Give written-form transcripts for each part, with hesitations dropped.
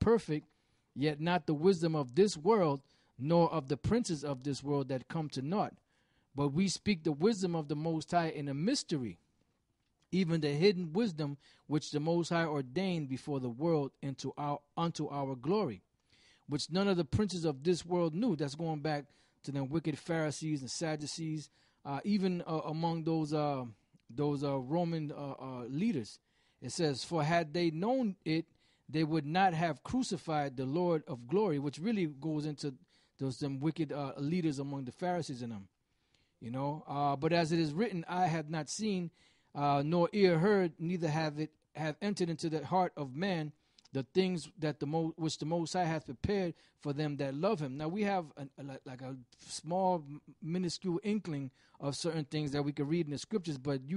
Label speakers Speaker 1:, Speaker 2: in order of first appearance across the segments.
Speaker 1: perfect, yet not the wisdom of this world, nor of the princes of this world that come to naught. But we speak the wisdom of the Most High in a mystery, even the hidden wisdom which the Most High ordained before the world unto our glory, which none of the princes of this world knew. That's going back to them wicked Pharisees and Sadducees, even among those Roman leaders. It says, for had they known it, they would not have crucified the Lord of glory, which really goes into some wicked leaders among the Pharisees and them. But as it is written, I have not seen, nor ear heard, neither have entered into the heart of man the things that which the Most High hath prepared for them that love Him. Now we have a small, minuscule inkling of certain things that we could read in the scriptures, but we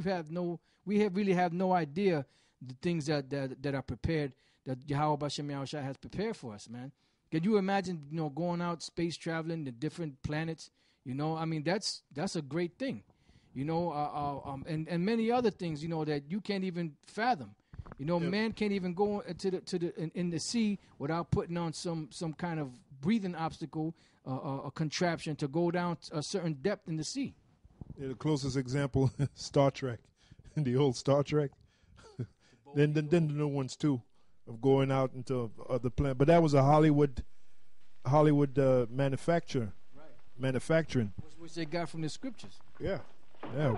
Speaker 1: really have no idea the things that are prepared, that Yahweh Bashem Yahushua has prepared for us, man. Can you imagine, going out space traveling to different planets? That's a great thing, and many other things, that you can't even fathom. Yep. Man can't even go in the sea without putting on some kind of breathing obstacle, a contraption to go down a certain depth in the sea.
Speaker 2: Yeah, the closest example, Star Trek, the old Star Trek. then the new ones too, of going out into other planets. But that was a Hollywood manufacturing.
Speaker 1: Which they got from the scriptures.
Speaker 2: Yeah,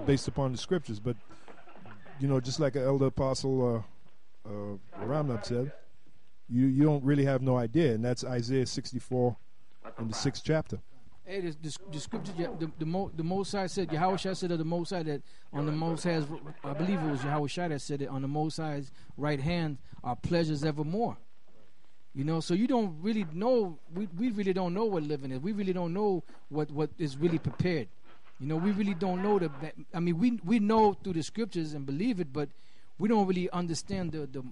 Speaker 2: based upon the scriptures. But just like an elder apostle Ramnab said, you don't really have no idea, and that's Isaiah 64 in the 6th chapter.
Speaker 1: Hey, the scripture, the Most High said, Yahweh said of the Most High that on the Most High's, I believe it was Yahweh that said it, on the Most High's right hand are pleasures evermore. So you don't really know, we really don't know what living is. We really don't know what is really prepared. We really don't know we know through the scriptures and believe it, but we don't really understand the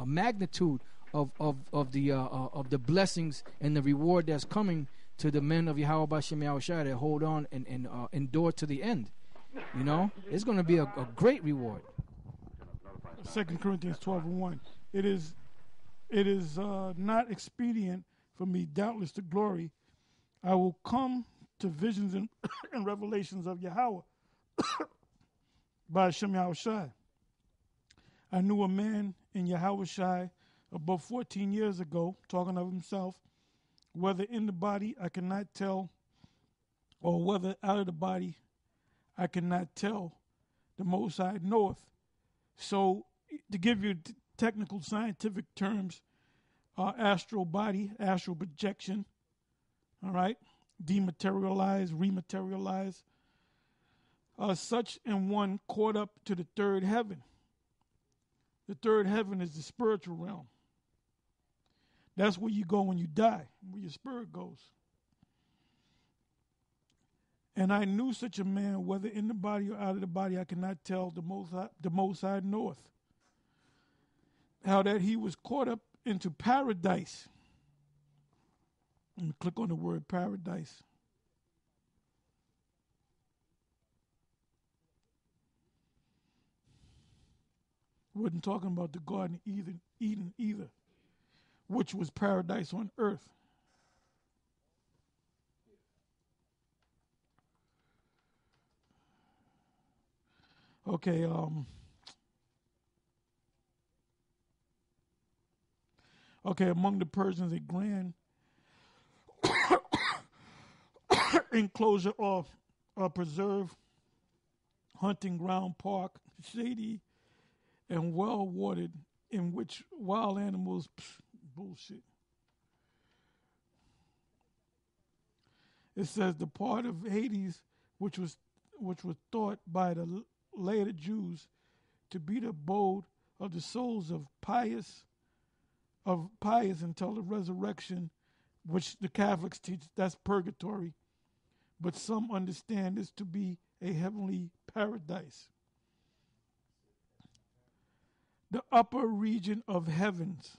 Speaker 1: magnitude of the blessings and the reward that's coming to the men of Yahweh Bashem Yahushua that hold on and endure to the end. It's going to be a great reward.
Speaker 3: 2 Corinthians 12:1. It is not expedient for me, doubtless, to glory. I will come to visions and revelations of Yahweh by Hashem Yahushua. I knew a man in Yahushua about 14 years ago, talking of himself, whether in the body I cannot tell, or whether out of the body I cannot tell. The Most High knoweth. So, to give you technical scientific terms, astral body, astral projection, all right, dematerialize, rematerialize, such an one caught up to the third heaven. The third heaven is the spiritual realm. That's where you go when you die, where your spirit goes. And I knew such a man, whether in the body or out of the body, I cannot tell. The Most High knoweth. How that he was caught up into paradise. Let me click on the word paradise. Wasn't talking about the Garden of Eden either, which was paradise on earth. Okay, among the Persians, a grand enclosure of a preserve, hunting ground, park, shady and well watered, in which wild animals, bullshit. It says the part of Hades which was thought by the later Jews to be the abode of the souls of pious until the resurrection, which the Catholics teach, that's purgatory. But some understand this to be a heavenly paradise. The upper region of heavens,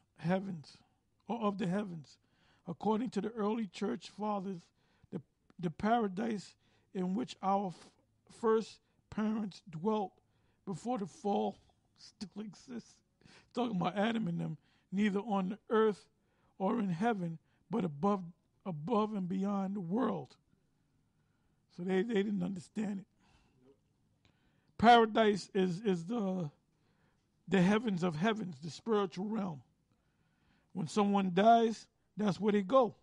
Speaker 3: or of the heavens. According to the early church fathers, the paradise in which our first parents dwelt before the fall still exists. Talking about Adam and them, neither on the earth or in heaven, but above and beyond the world. So they didn't understand it. Paradise is the heavens of heavens, the spiritual realm. When someone dies, that's where they go.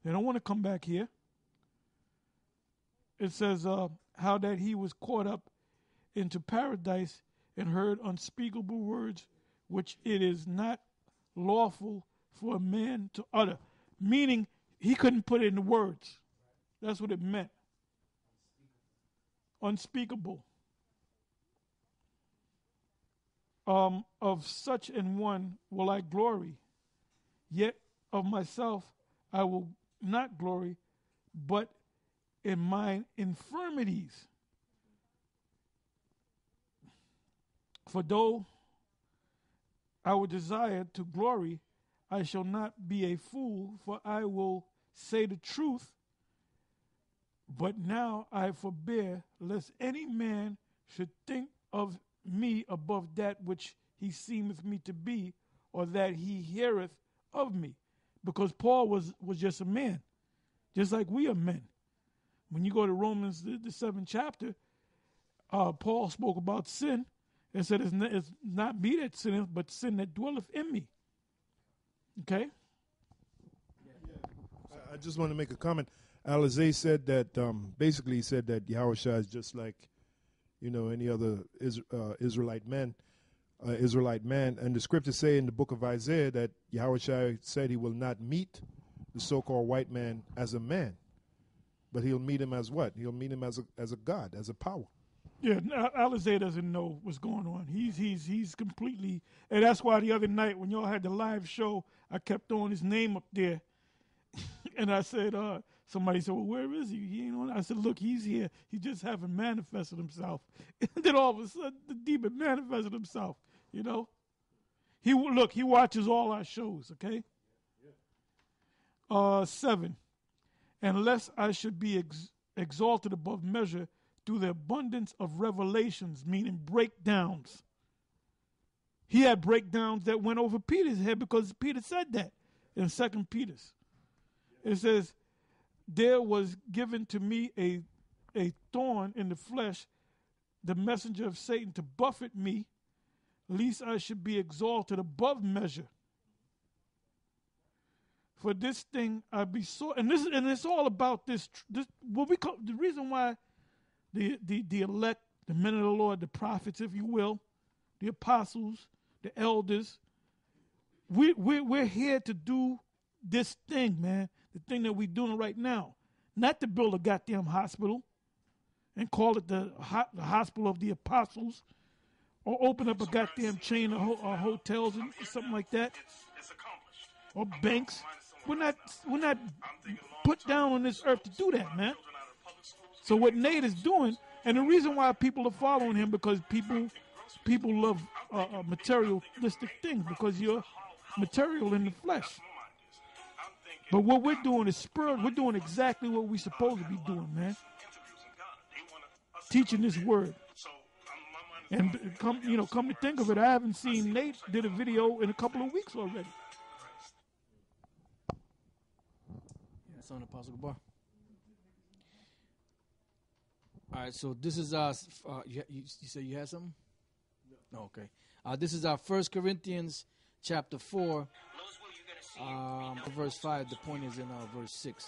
Speaker 3: They don't want to come back here. It says how that he was caught up into paradise and heard unspeakable words which it is not lawful for a man to utter. Meaning he couldn't put it into words. That's what it meant. Unspeakable. Of such an one will I glory, yet of myself I will not glory, but in mine infirmities. For though I would desire to glory, I shall not be a fool, for I will say the truth. But now I forbear, lest any man should think of me above that which he seemeth me to be, or that he heareth of me. Because Paul was just a man, just like we are men. When you go to Romans, the 7th chapter, Paul spoke about sin and said, it's not me that sinneth, but sin that dwelleth in me. Okay?
Speaker 2: I just want to make a comment. Alizé said that, basically he said that Yahushua is just like, any other Israelite man. And the scriptures say in the book of Isaiah that Yahushua said he will not meet the so-called white man as a man, but he'll meet him as what? He'll meet him as a God, as a power.
Speaker 3: Yeah, Alizé doesn't know what's going on. He's completely, and that's why the other night when y'all had the live show, I kept throwing his name up there, and I said, somebody said, well, where is he? He ain't on. I said, look, he's here. He just haven't manifested himself. And then all of a sudden, the demon manifested himself. He watches all our shows. Okay. 7. Unless I should be exalted above measure through the abundance of revelations, meaning breakdowns. He had breakdowns that went over Peter's head because Peter said that in 2 Peter's. It says, there was given to me a thorn in the flesh, the messenger of Satan, to buffet me, lest I should be exalted above measure. For this thing I be so, and it's all about this what we call the reason why the elect, the men of the Lord, the prophets, if you will, the apostles, the elders, we're here to do this thing, man. The thing that we're doing right now. Not to build a goddamn hospital and call it the hospital of the apostles, or open up a goddamn chain of hotels and something like that, or banks. We're not put down on this earth to do that, man. So what Nate is doing, and the reason why people are following him, because people love materialistic things, because you're material in the flesh. But what we're doing is spirit. We're doing exactly what we're supposed to be doing, man. Teaching this word. And come to think of it, I haven't seen Nate did a video in a couple of weeks already.
Speaker 1: That's on Apostle Bar. All right, so this is you said you had something? No, okay. This is our 1 Corinthians chapter 4. Verse 5, the point is in verse 6.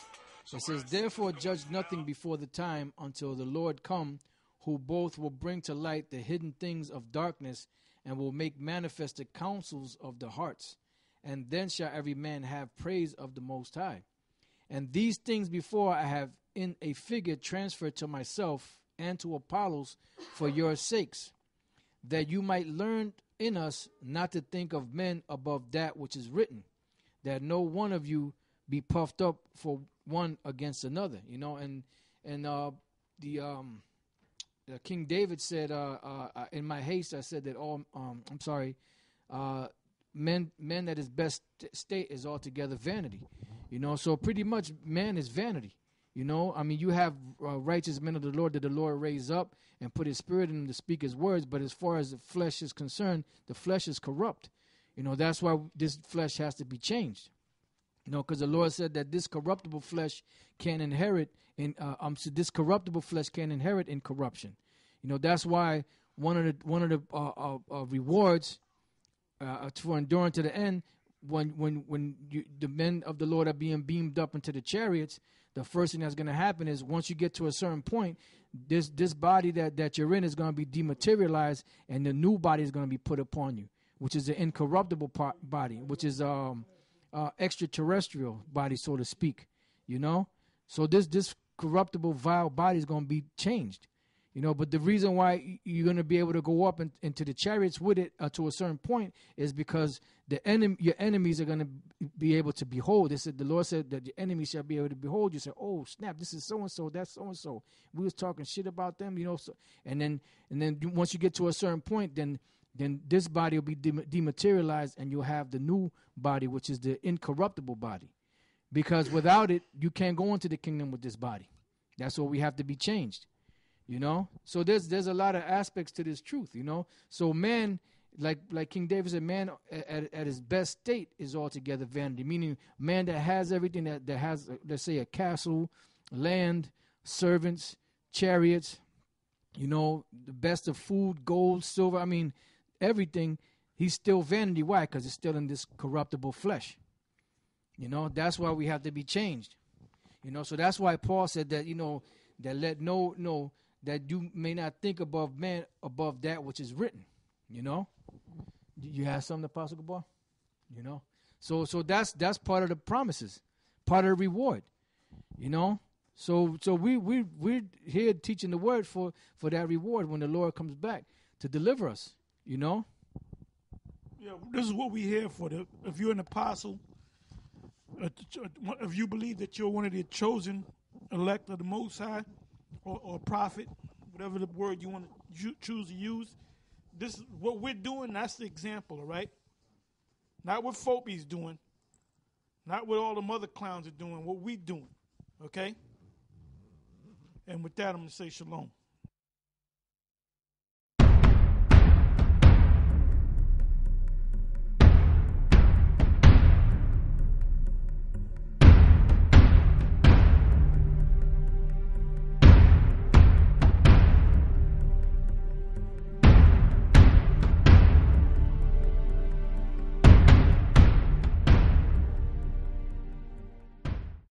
Speaker 1: It says, therefore judge nothing before the time until the Lord come, who both will bring to light the hidden things of darkness and will make manifest the counsels of the hearts. And then shall every man have praise of the Most High. And these things before I have in a figure transferred to myself and to Apollos for your sakes, that you might learn in us not to think of men above that which is written, that no one of you be puffed up for one against another, and King David said, in my haste, I said that men at his best state is altogether vanity, so pretty much man is vanity, you have righteous men of the Lord that the Lord raised up and put his spirit in them to speak his words, but as far as the flesh is concerned, the flesh is corrupt. That's why this flesh has to be changed. because the Lord said that this corruptible flesh can inherit so this corruptible flesh can inherit in corruption. That's why one of the rewards for enduring to the end, when the men of the Lord are being beamed up into the chariots, the first thing that's going to happen is once you get to a certain point, this body that you're in is going to be dematerialized, and the new body is going to be put upon you, which is the incorruptible body, which is extraterrestrial body, so to speak. So this corruptible, vile body is going to be changed. But the reason why you're going to be able to go up into the chariots with it to a certain point is because your enemies are going to be able to behold. The Lord said that your enemies shall be able to behold. You say, oh snap, this is so and so, that's so and so. We was talking shit about them, So, and then once you get to a certain point, then this body will be dematerialized, and you'll have the new body, which is the incorruptible body. Because without it, you can't go into the kingdom with this body. That's why we have to be changed. So there's a lot of aspects to this truth. So man, like King David said, man at his best state is altogether vanity. Meaning, man that has everything, that has, let's say, a castle, land, servants, chariots, the best of food, gold, silver. I mean, everything. He's still vanity. Why? Because it's still in this corruptible flesh. That's why we have to be changed. So that's why Paul said that that let that you may not think above man above that which is written. You have something, Apostle Gabar? So that's part of the promises, part of the reward. So we're here teaching the word for that reward when the Lord comes back to deliver us. Yeah,
Speaker 3: this is what we're here for. If you're an apostle, if you believe that you're one of the chosen elect of the Most High, or prophet, whatever the word you want to choose to use, this is what we're doing. That's the example, all right? Not what Fopi's doing, not what all them other clowns are doing, what we doing, okay? And with that, I'm going to say shalom.